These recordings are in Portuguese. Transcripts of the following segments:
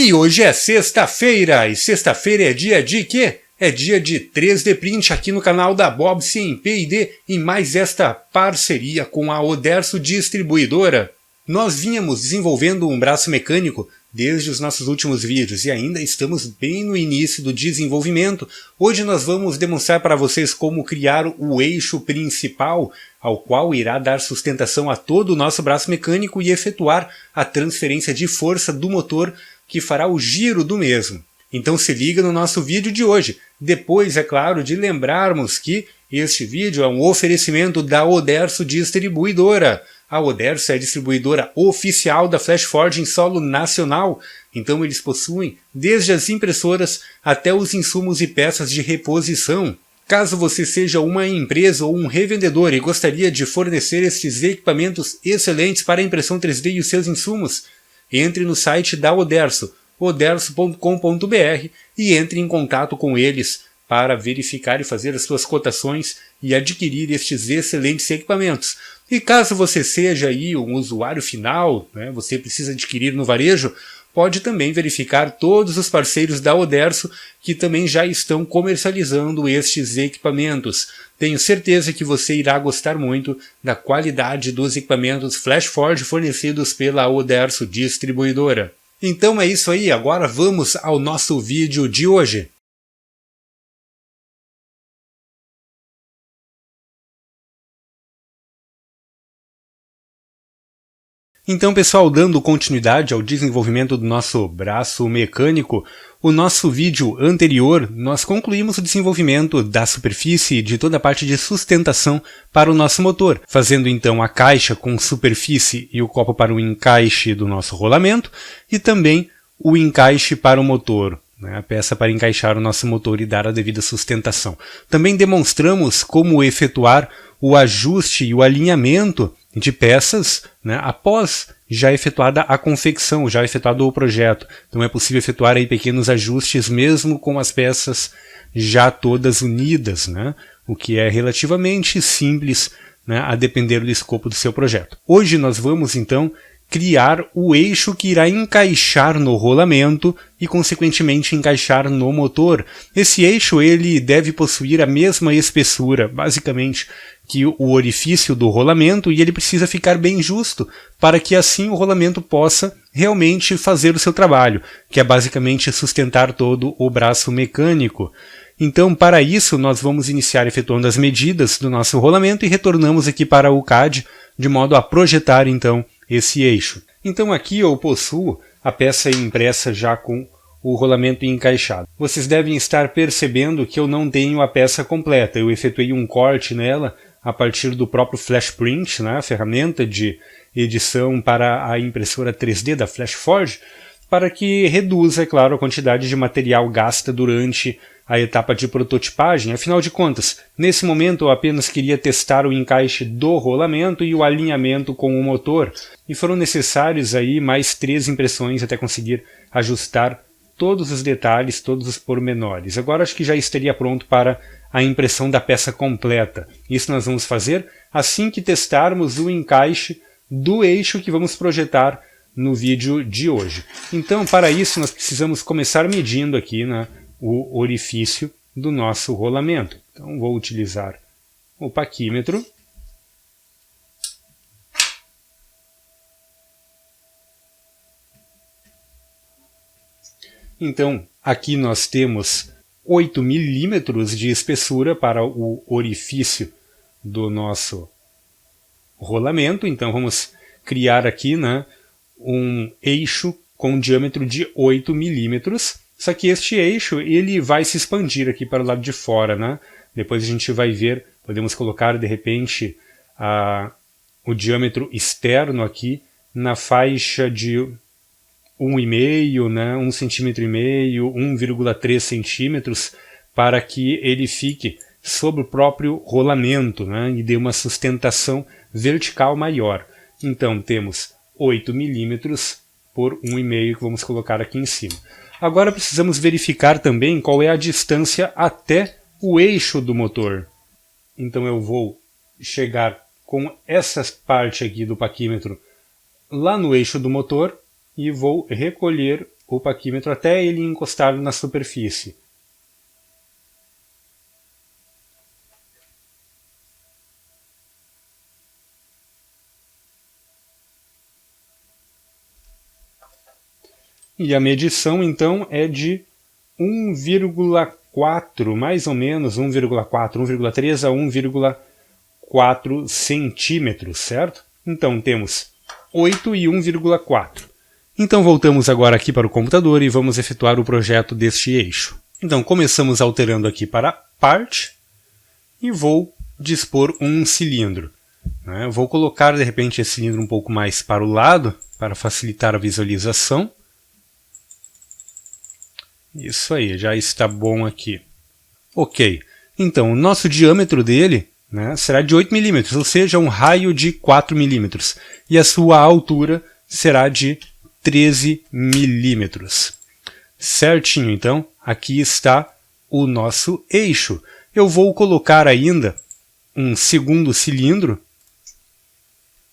E hoje é sexta-feira, e sexta-feira é dia de quê? É dia de 3D Print aqui no canal da Bob CMP&D em mais esta parceria com a Oderso Distribuidora. Nós vínhamos desenvolvendo um braço mecânico desde os nossos últimos vídeos e ainda estamos bem no início do desenvolvimento. Hoje nós vamos demonstrar para vocês como criar o eixo principal, ao qual irá dar sustentação a todo o nosso braço mecânico e efetuar a transferência de força do motor que fará o giro do mesmo. Então se liga no nosso vídeo de hoje. Depois, é claro, de lembrarmos que este vídeo é um oferecimento da Oderso Distribuidora. A Oderso é a distribuidora oficial da Flash Forge em solo nacional, então eles possuem desde as impressoras até os insumos e peças de reposição. Caso você seja uma empresa ou um revendedor e gostaria de fornecer estes equipamentos excelentes para a impressão 3D e os seus insumos, entre no site da Oderso, oderso.com.br, e entre em contato com eles para verificar e fazer as suas cotações e adquirir estes excelentes equipamentos. E caso você seja aí um usuário final, você precisa adquirir no varejo, pode também verificar todos os parceiros da Oderso que também já estão comercializando estes equipamentos. Tenho certeza que você irá gostar muito da qualidade dos equipamentos Flash Forge fornecidos pela Oderso Distribuidora. Então é isso aí, agora vamos ao nosso vídeo de hoje. Então, pessoal, dando continuidade ao desenvolvimento do nosso braço mecânico, o nosso vídeo anterior nós concluímos o desenvolvimento da superfície de toda a parte de sustentação para o nosso motor, fazendo então a caixa com superfície e o copo para o encaixe do nosso rolamento e também o encaixe para o motor, a peça para encaixar o nosso motor e dar a devida sustentação. Também demonstramos como efetuar o ajuste e o alinhamento de peças após já efetuada a confecção, já efetuado o projeto. Então é possível efetuar aí pequenos ajustes mesmo com as peças já todas unidas, o que é relativamente simples a depender do escopo do seu projeto. Hoje nós vamos então criar o eixo que irá encaixar no rolamento e consequentemente encaixar no motor. Esse eixo ele deve possuir a mesma espessura, basicamente, que o orifício do rolamento, e ele precisa ficar bem justo para que assim o rolamento possa realmente fazer o seu trabalho, que é basicamente sustentar todo o braço mecânico. Então, para isso, nós vamos iniciar efetuando as medidas do nosso rolamento e retornamos aqui para o CAD, de modo a projetar então esse eixo. Então aqui eu possuo a peça impressa já com o rolamento encaixado. Vocês devem estar percebendo que eu não tenho a peça completa. Eu efetuei um corte nela a partir do próprio Flash Print, a ferramenta de edição para a impressora 3D da Flash Forge, para que reduza, é claro, a quantidade de material gasta durante a etapa de prototipagem. Afinal de contas, nesse momento eu apenas queria testar o encaixe do rolamento e o alinhamento com o motor, e foram necessários aí mais 3 impressões até conseguir ajustar todos os detalhes, todos os pormenores. Agora acho que já estaria pronto para a impressão da peça completa. Isso nós vamos fazer assim que testarmos o encaixe do eixo que vamos projetar no vídeo de hoje. Então, para isso, nós precisamos começar medindo aqui o orifício do nosso rolamento. Então, vou utilizar o paquímetro. Então, aqui nós temos 8 milímetros de espessura para o orifício do nosso rolamento. Então, vamos criar aqui um eixo com diâmetro de 8 milímetros. Só que este eixo ele vai se expandir aqui para o lado de fora. Depois a gente vai ver, podemos colocar de repente o diâmetro externo aqui na faixa de 1,5, 1,5 centímetro, 1,3 centímetros, para que ele fique sobre o próprio rolamento e dê uma sustentação vertical maior. Então temos 8 milímetros por 1,5 que vamos colocar aqui em cima. Agora precisamos verificar também qual é a distância até o eixo do motor. Então eu vou chegar com essa parte aqui do paquímetro lá no eixo do motor e vou recolher o paquímetro até ele encostar na superfície. E a medição então é de 1,4, mais ou menos 1,4, 1,3 a 1,4 centímetros, certo? Então temos 8 e 1,4. Então voltamos agora aqui para o computador e vamos efetuar o projeto deste eixo. Então começamos alterando aqui para Part e vou dispor um cilindro. Vou colocar de repente esse cilindro um pouco mais para o lado para facilitar a visualização. Isso aí, já está bom aqui. Ok, então o nosso diâmetro dele será de 8 milímetros, ou seja, um raio de 4 milímetros. E a sua altura será de 13 milímetros. Certinho, então, aqui está o nosso eixo. Eu vou colocar ainda um segundo cilindro,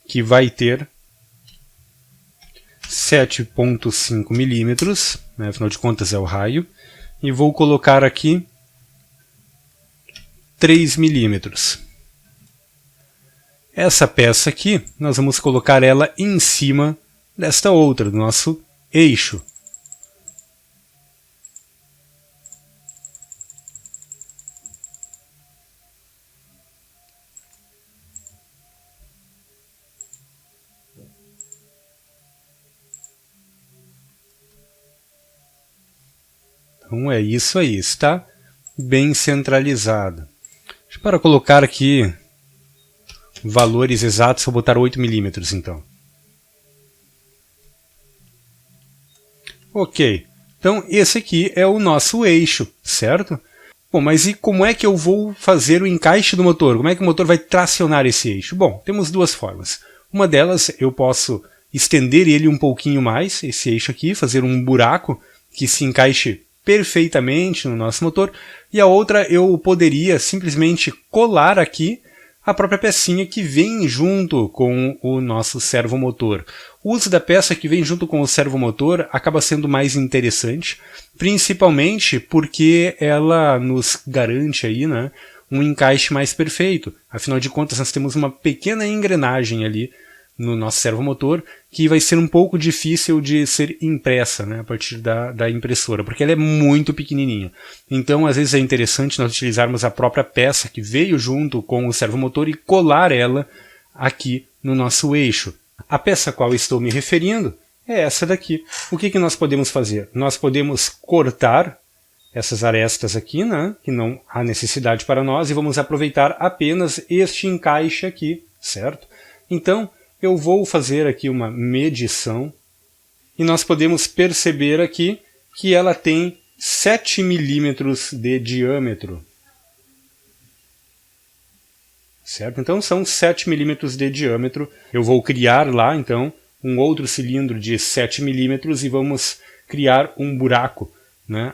que vai ter 7,5 milímetros, afinal de contas é o raio, e vou colocar aqui 3 milímetros. Essa peça aqui, nós vamos colocar ela em cima desta outra, do nosso eixo. Então é isso aí, está bem centralizado. Para colocar aqui valores exatos, vou botar 8 milímetros então. Ok, então esse aqui é o nosso eixo, certo? Bom, mas e como é que eu vou fazer o encaixe do motor? Como é que o motor vai tracionar esse eixo? Bom, temos duas formas. Uma delas, eu posso estender ele um pouquinho mais, esse eixo aqui, fazer um buraco que se encaixe perfeitamente no nosso motor, e a outra eu poderia simplesmente colar aqui a própria pecinha que vem junto com o nosso servomotor. O uso da peça que vem junto com o servomotor acaba sendo mais interessante, principalmente porque ela nos garante aí, um encaixe mais perfeito. Afinal de contas, nós temos uma pequena engrenagem ali no nosso servomotor que vai ser um pouco difícil de ser impressa a partir da impressora, porque ela é muito pequenininha. Então, às vezes é interessante nós utilizarmos a própria peça que veio junto com o servomotor e colar ela aqui no nosso eixo. A peça a qual estou me referindo é essa daqui. O que nós podemos fazer? Nós podemos cortar essas arestas aqui, que não há necessidade para nós, e vamos aproveitar apenas este encaixe aqui, certo? Então, eu vou fazer aqui uma medição e nós podemos perceber aqui que ela tem 7 milímetros de diâmetro. Certo? Então são 7 milímetros de diâmetro. Eu vou criar lá então um outro cilindro de 7 milímetros e vamos criar um buraco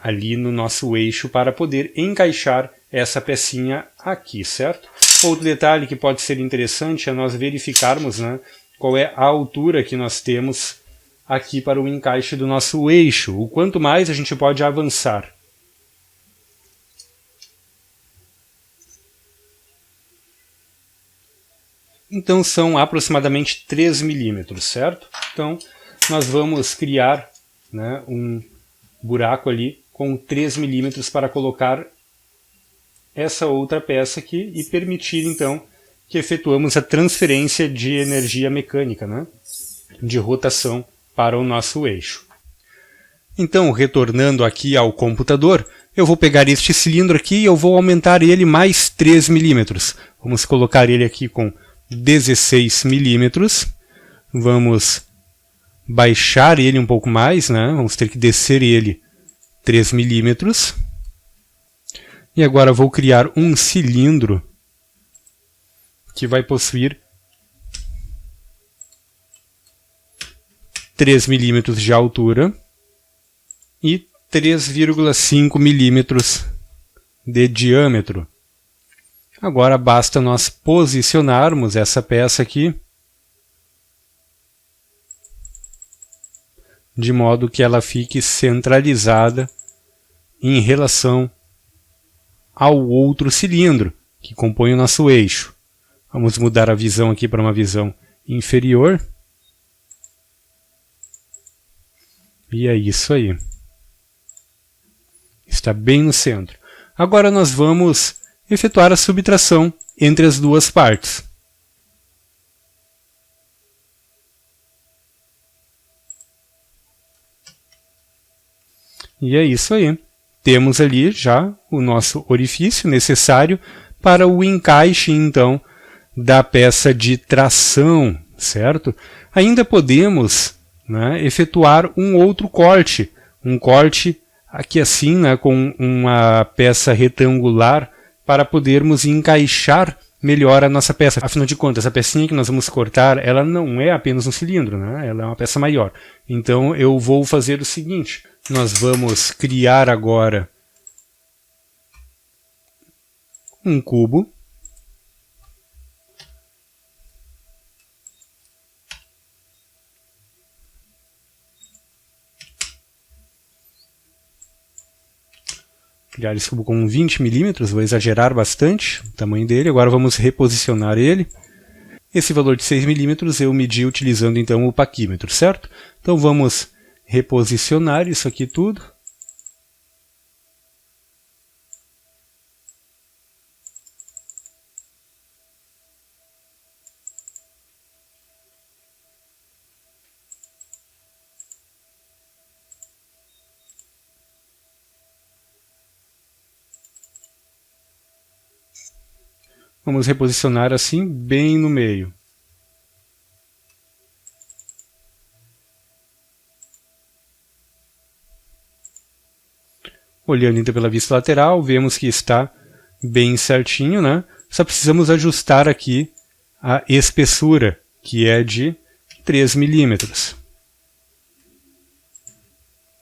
ali no nosso eixo para poder encaixar essa pecinha aqui, certo? Outro detalhe que pode ser interessante é nós verificarmos qual é a altura que nós temos aqui para o encaixe do nosso eixo. O quanto mais a gente pode avançar. Então são aproximadamente 3 milímetros, certo? Então nós vamos criar um buraco ali com 3 milímetros para colocar essa outra peça aqui e permitir então que efetuamos a transferência de energia mecânica, de rotação para o nosso eixo. Então, retornando aqui ao computador, eu vou pegar este cilindro aqui e eu vou aumentar ele mais 3 milímetros. Vamos colocar ele aqui com 16 milímetros. Vamos baixar ele um pouco mais, vamos ter que descer ele 3 milímetros. E agora vou criar um cilindro que vai possuir 3 milímetros de altura e 3,5 milímetros de diâmetro. Agora basta nós posicionarmos essa peça aqui de modo que ela fique centralizada em relação ao outro cilindro que compõe o nosso eixo. Vamos mudar a visão aqui para uma visão inferior. E é isso aí. Está bem no centro. Agora nós vamos efetuar a subtração entre as duas partes. E é isso aí. Temos ali já o nosso orifício necessário para o encaixe, então, da peça de tração, certo? Ainda podemos, né, efetuar um outro corte. Um corte aqui assim, né, com uma peça retangular para podermos encaixar melhor a nossa peça. Afinal de contas, a pecinha que nós vamos cortar, ela não é apenas um cilindro, né? Ela é uma peça maior. Então eu vou fazer o seguinte, nós vamos criar agora um cubo. Criar esse cubo com 20 milímetros, vou exagerar bastante o tamanho dele. Agora vamos reposicionar ele. Esse valor de 6 milímetros eu medi utilizando então o paquímetro, certo? Então vamos reposicionar isso aqui tudo. Vamos reposicionar assim, bem no meio. Olhando então pela vista lateral, vemos que está bem certinho, né? Só precisamos ajustar aqui a espessura, que é de 3 milímetros.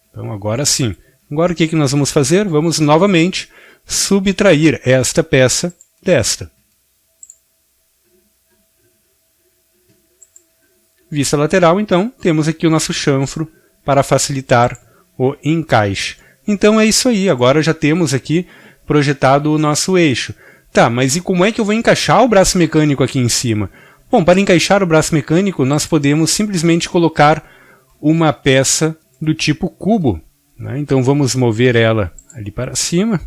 Então agora sim. Agora o que nós vamos fazer? Vamos novamente subtrair esta peça desta. Vista lateral, então, temos aqui o nosso chanfro para facilitar o encaixe. Então é isso aí, agora já temos aqui projetado o nosso eixo. Tá, mas e como é que eu vou encaixar o braço mecânico aqui em cima? Bom, para encaixar o braço mecânico, nós podemos simplesmente colocar uma peça do tipo cubo, né? Então vamos mover ela ali para cima.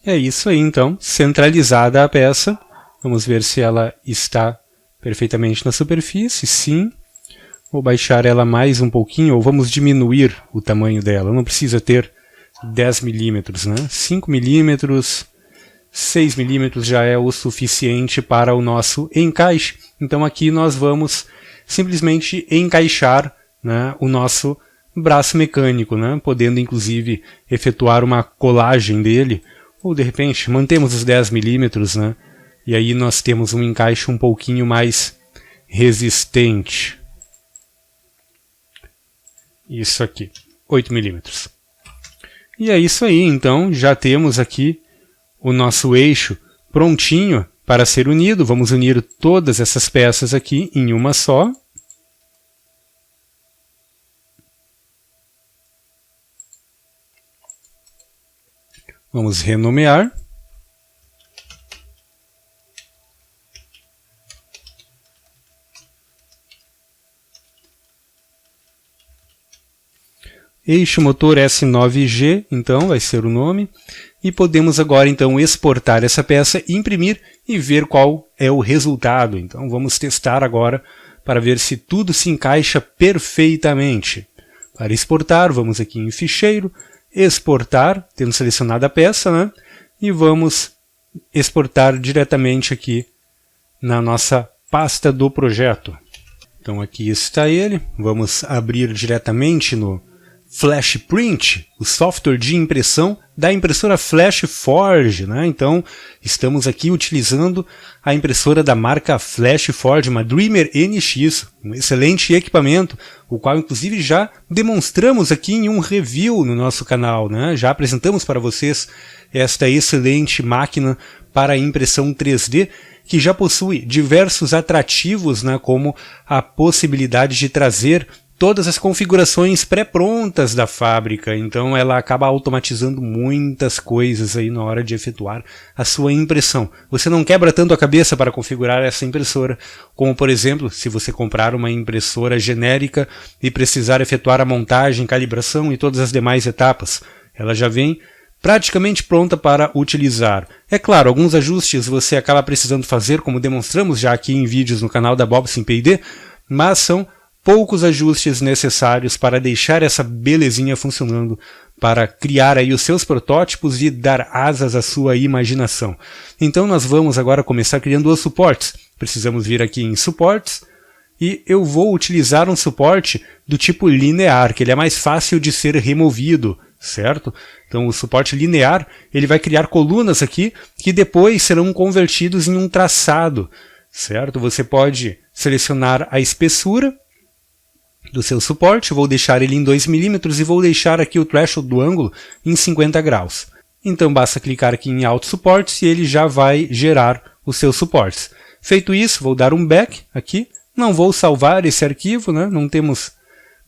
É isso aí, então, centralizada a peça. Vamos ver se ela está perfeitamente na superfície. Sim. Vou baixar ela mais um pouquinho, ou vamos diminuir o tamanho dela. Não precisa ter 10 milímetros, né? 5 milímetros, 6 milímetros já é o suficiente para o nosso encaixe. Então aqui nós vamos simplesmente encaixar, né, o nosso braço mecânico, né? Podendo inclusive efetuar uma colagem dele, ou de repente mantemos os 10 milímetros, né? E aí nós temos um encaixe um pouquinho mais resistente. Isso aqui, 8 milímetros. E é isso aí, então já temos aqui o nosso eixo prontinho para ser unido. Vamos unir todas essas peças aqui em uma só. Vamos renomear. Eixo motor S9G, então, vai ser o nome. E podemos agora, então, exportar essa peça, imprimir e ver qual é o resultado. Então, vamos testar agora para ver se tudo se encaixa perfeitamente. Para exportar, vamos aqui em Ficheiro, Exportar, tendo selecionado a peça, né? e vamos exportar diretamente aqui na nossa pasta do projeto. Então aqui está ele, vamos abrir diretamente no Flash Print, o software de impressão da impressora Flash Forge, né? Então estamos aqui utilizando a impressora da marca Flash Forge, uma Dreamer NX, um excelente equipamento, o qual inclusive já demonstramos aqui em um review no nosso canal, né? Já apresentamos para vocês esta excelente máquina para impressão 3D, que já possui diversos atrativos, né? Como a possibilidade de trazer todas as configurações pré-prontas da fábrica, então ela acaba automatizando muitas coisas aí na hora de efetuar a sua impressão. Você não quebra tanto a cabeça para configurar essa impressora, como por exemplo, se você comprar uma impressora genérica e precisar efetuar a montagem, calibração e todas as demais etapas. Ela já vem praticamente pronta para utilizar. É claro, alguns ajustes você acaba precisando fazer, como demonstramos já aqui em vídeos no canal da Bobson P&D, mas são poucos ajustes necessários para deixar essa belezinha funcionando, para criar aí os seus protótipos e dar asas à sua imaginação. Então nós vamos agora começar criando os suportes. Precisamos vir aqui em suportes e eu vou utilizar um suporte do tipo linear, que ele é mais fácil de ser removido, certo? Então o suporte linear, ele vai criar colunas aqui que depois serão convertidos em um traçado, certo? Você pode selecionar a espessura do seu suporte, vou deixar ele em 2 mm e vou deixar aqui o threshold do ângulo em 50 graus. Então basta clicar aqui em Auto Suportes e ele já vai gerar os seus suportes. Feito isso, vou dar um back aqui, não vou salvar esse arquivo, né? Não temos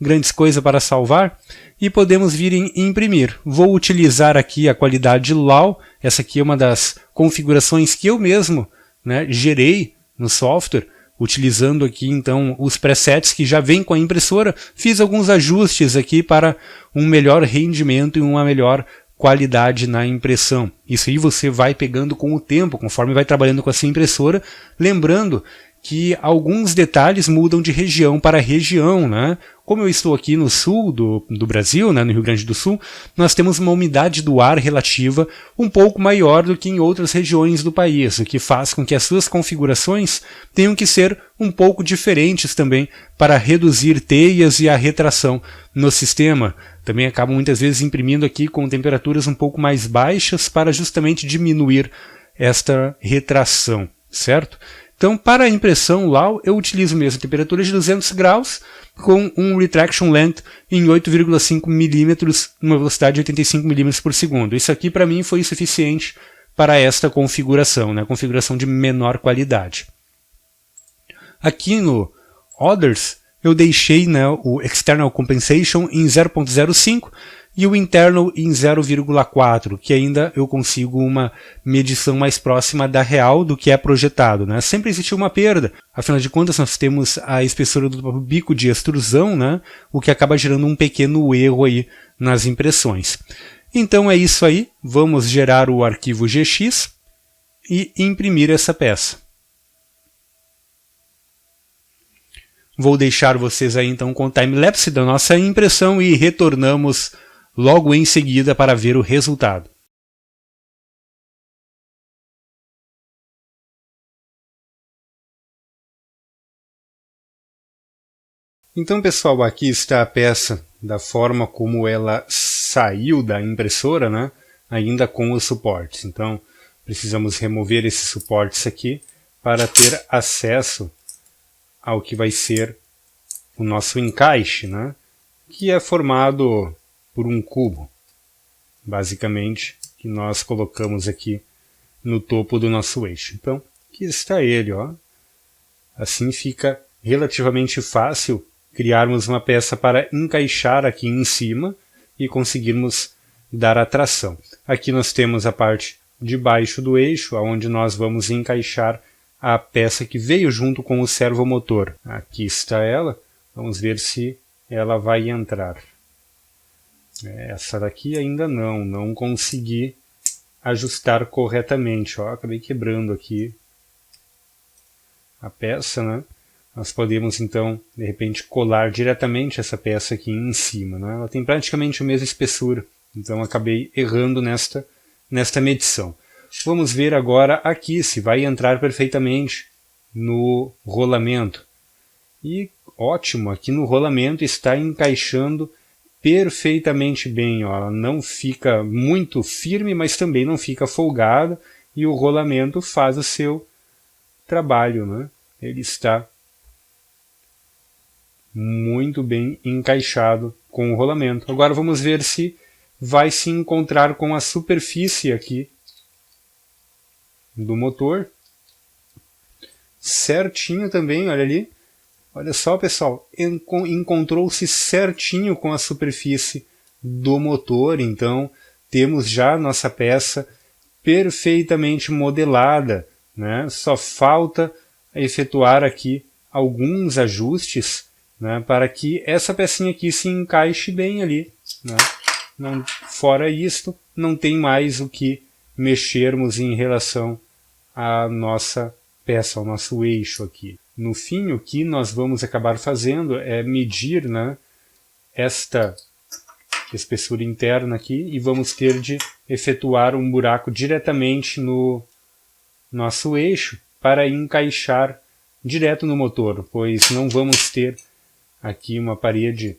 grandes coisas para salvar, e podemos vir em imprimir. Vou utilizar aqui a qualidade LAW, essa aqui é uma das configurações que eu mesmo, né, gerei no software, utilizando aqui então os presets que já vem com a impressora. Fiz alguns ajustes aqui para um melhor rendimento e uma melhor qualidade na impressão. Isso aí você vai pegando com o tempo, conforme vai trabalhando com a sua impressora, lembrando que alguns detalhes mudam de região para região, né? Como eu estou aqui no sul do Brasil, né, no Rio Grande do Sul, nós temos uma umidade do ar relativa um pouco maior do que em outras regiões do país, o que faz com que as suas configurações tenham que ser um pouco diferentes também para reduzir teias e a retração no sistema. Também acabam muitas vezes imprimindo aqui com temperaturas um pouco mais baixas para justamente diminuir esta retração, certo? Então, para a impressão LAW, eu utilizo mesmo a temperatura de 200 graus com um retraction length em 8,5 mm, numa velocidade de 85 mm por segundo. Isso aqui para mim foi suficiente para esta configuração, né? Configuração de menor qualidade. Aqui no Others, eu deixei, né, o External Compensation em 0,05 e o Internal em 0,4, que ainda eu consigo uma medição mais próxima da real do que é projetado, né? Sempre existiu uma perda, afinal de contas nós temos a espessura do bico de extrusão, né, o que acaba gerando um pequeno erro aí nas impressões. Então é isso aí, vamos gerar o arquivo GX e imprimir essa peça. Vou deixar vocês aí então com o time-lapse da nossa impressão e retornamos logo em seguida para ver o resultado. Então, pessoal, aqui está a peça da forma como ela saiu da impressora, né? Ainda com os suportes. Então, precisamos remover esses suportes aqui para ter acesso ao que vai ser o nosso encaixe, né? Que é formado por um cubo, basicamente, que nós colocamos aqui no topo do nosso eixo. Então, aqui está ele, ó. Assim fica relativamente fácil criarmos uma peça para encaixar aqui em cima e conseguirmos dar a tração. Aqui nós temos a parte de baixo do eixo, onde nós vamos encaixar a peça que veio junto com o servomotor. Aqui está ela, vamos ver se ela vai entrar. Essa daqui ainda não consegui ajustar corretamente, ó, acabei quebrando aqui a peça, né? Nós podemos então, de repente, colar diretamente essa peça aqui em cima, né? Ela tem praticamente a mesma espessura, então acabei errando nesta medição. Vamos ver agora aqui se vai entrar perfeitamente no rolamento. E ótimo, aqui no rolamento está encaixando perfeitamente bem, ó. Ela não fica muito firme, mas também não fica folgada, e o rolamento faz o seu trabalho, né? Ele está muito bem encaixado com o rolamento. Agora vamos ver se vai se encontrar com a superfície aqui do motor. Certinho também, olha ali. Olha só, pessoal, encontrou-se certinho com a superfície do motor, então temos já nossa peça perfeitamente modelada, né? Só falta efetuar aqui alguns ajustes, né, para que essa pecinha aqui se encaixe bem ali, né? Não, fora isto, não tem mais o que mexermos em relação à nossa peça, ao nosso eixo aqui. No fim, o que nós vamos acabar fazendo é medir, né, esta espessura interna aqui, e vamos ter de efetuar um buraco diretamente no nosso eixo para encaixar direto no motor, pois não vamos ter aqui uma parede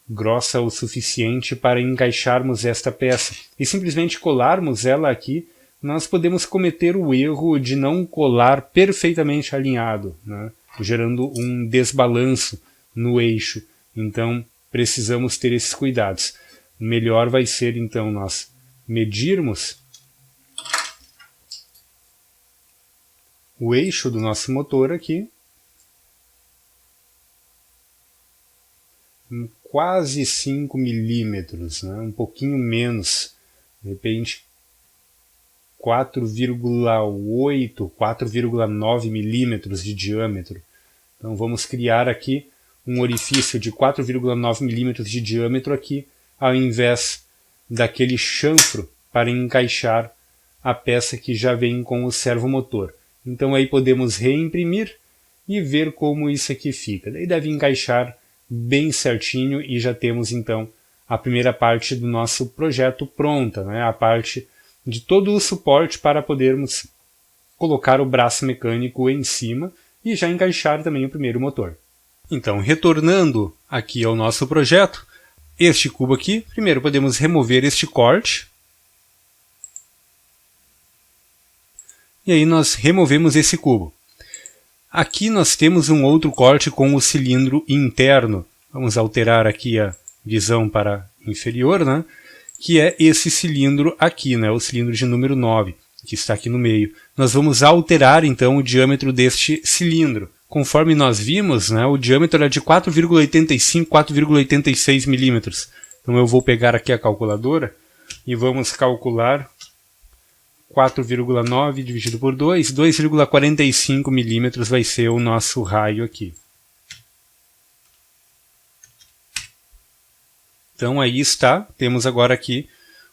grossa o suficiente para encaixarmos esta peça. E simplesmente colarmos ela aqui, nós podemos cometer o erro de não colar perfeitamente alinhado, né, gerando um desbalanço no eixo. Então precisamos ter esses cuidados. Melhor vai ser então nós medirmos o eixo do nosso motor aqui, quase 5 milímetros, né? Um pouquinho menos, de repente 4,8, 4,9 milímetros de diâmetro. Então vamos criar aqui um orifício de 4,9 milímetros de diâmetro aqui, ao invés daquele chanfro para encaixar a peça que já vem com o servomotor. Então aí podemos reimprimir e ver como isso aqui fica. Daí deve encaixar bem certinho e já temos então a primeira parte do nosso projeto pronta, né? A parte de todo o suporte para podermos colocar o braço mecânico em cima e já encaixar também o primeiro motor. Então, retornando aqui ao nosso projeto, este cubo aqui, primeiro podemos remover este corte. E aí nós removemos esse cubo. Aqui nós temos um outro corte com o cilindro interno. Vamos alterar aqui a visão para inferior, né? Que é esse cilindro aqui, né? O cilindro de número 9, que está aqui no meio. Nós vamos alterar então o diâmetro deste cilindro. Conforme nós vimos, né, o diâmetro é de 4,85, 4,86 milímetros. Então eu vou pegar aqui a calculadora e vamos calcular 4,9 dividido por 2, 2,45 milímetros vai ser o nosso raio aqui. Então aí está, temos agora aqui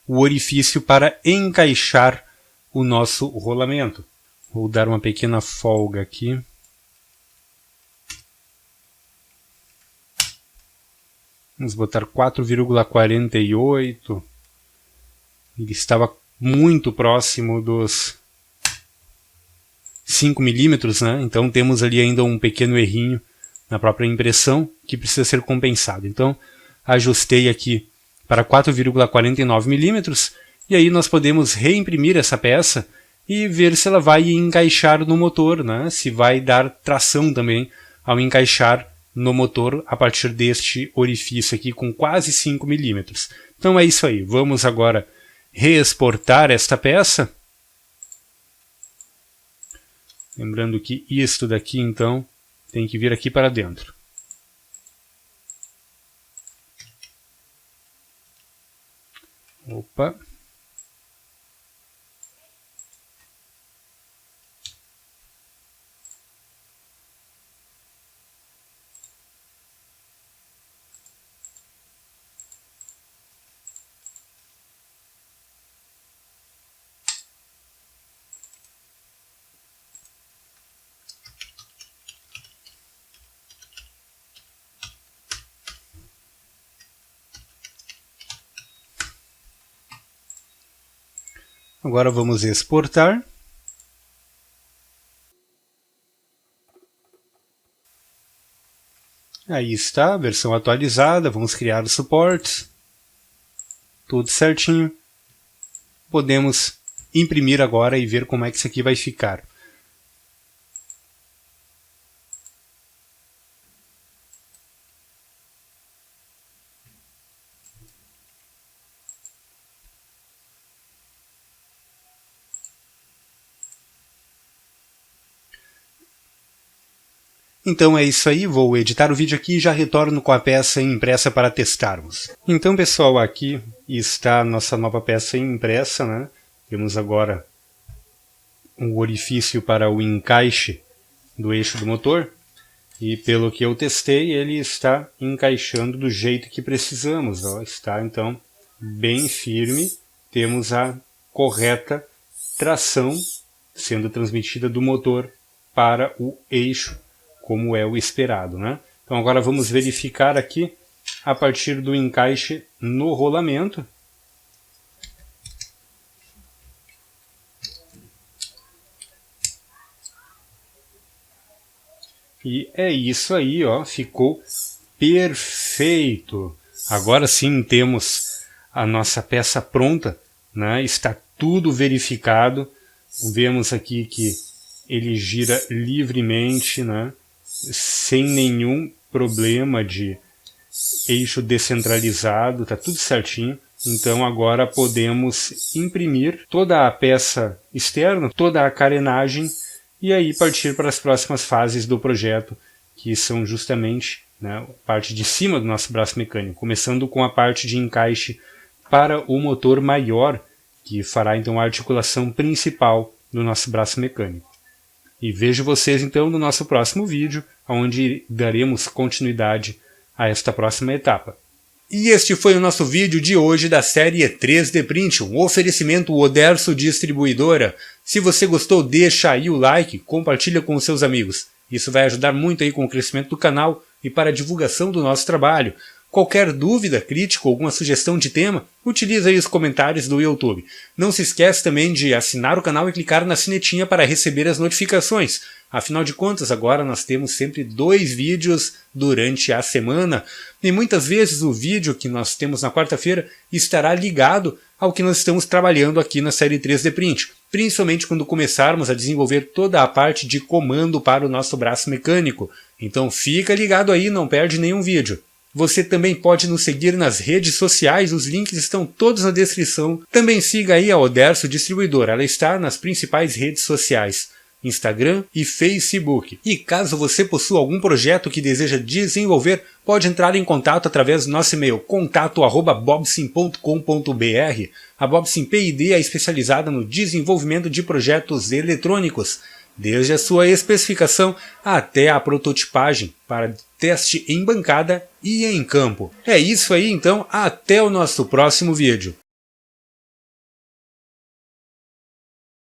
o orifício para encaixar o nosso rolamento. Vou dar uma pequena folga aqui. Vamos botar 4,48. Ele estava muito próximo dos 5 milímetros, né? Então temos ali ainda um pequeno errinho na própria impressão que precisa ser compensado. Então ajustei aqui para 4,49 milímetros e aí nós podemos reimprimir essa peça e ver se ela vai encaixar no motor, né? Se vai dar tração também ao encaixar no motor a partir deste orifício aqui com quase 5 milímetros. Então é isso aí, vamos agora reexportar esta peça. Lembrando que isto daqui então tem que vir aqui para dentro. Opa! Agora vamos exportar. Aí está, a versão atualizada, vamos criar os suportes. Tudo certinho. Podemos imprimir agora e ver como é que isso aqui vai ficar. Então é isso aí, vou editar o vídeo aqui e já retorno com a peça impressa para testarmos. Então pessoal, aqui está a nossa nova peça impressa, né? Temos agora um orifício para o encaixe do eixo do motor. E pelo que eu testei, ele está encaixando do jeito que precisamos. Ó. Está então bem firme, temos a correta tração sendo transmitida do motor para o eixo, como é o esperado, né? Então agora vamos verificar aqui a partir do encaixe no rolamento. E é isso aí, ó, ficou perfeito. Agora sim temos a nossa peça pronta, né? Está tudo verificado. Vemos aqui que ele gira livremente, né? Sem nenhum problema de eixo descentralizado, tá tudo certinho. Então agora podemos imprimir toda a peça externa, toda a carenagem e aí partir para as próximas fases do projeto, que são justamente, né, a parte de cima do nosso braço mecânico, começando com a parte de encaixe para o motor maior, que fará então a articulação principal do nosso braço mecânico. E vejo vocês então no nosso próximo vídeo, onde daremos continuidade a esta próxima etapa. E este foi o nosso vídeo de hoje da série 3D Print, um oferecimento Oderso Distribuidora. Se você gostou, deixa aí o like, compartilha com os seus amigos. Isso vai ajudar muito aí com o crescimento do canal e para a divulgação do nosso trabalho. Qualquer dúvida, crítica ou alguma sugestão de tema, utilize aí os comentários do YouTube. Não se esqueça também de assinar o canal e clicar na sinetinha para receber as notificações. Afinal de contas, agora nós temos sempre 2 vídeos durante a semana. E muitas vezes o vídeo que nós temos na quarta-feira estará ligado ao que nós estamos trabalhando aqui na série 3D Print. Principalmente quando começarmos a desenvolver toda a parte de comando para o nosso braço mecânico. Então fica ligado aí, não perde nenhum vídeo. Você também pode nos seguir nas redes sociais, os links estão todos na descrição. Também siga aí a Oderso Distribuidora, ela está nas principais redes sociais, Instagram e Facebook. E caso você possua algum projeto que deseja desenvolver, pode entrar em contato através do nosso e-mail contato@bobsim.com.br. A Bobsim P&D é especializada no desenvolvimento de projetos eletrônicos, desde a sua especificação até a prototipagem para teste em bancada e em campo. É isso aí então, até o nosso próximo vídeo.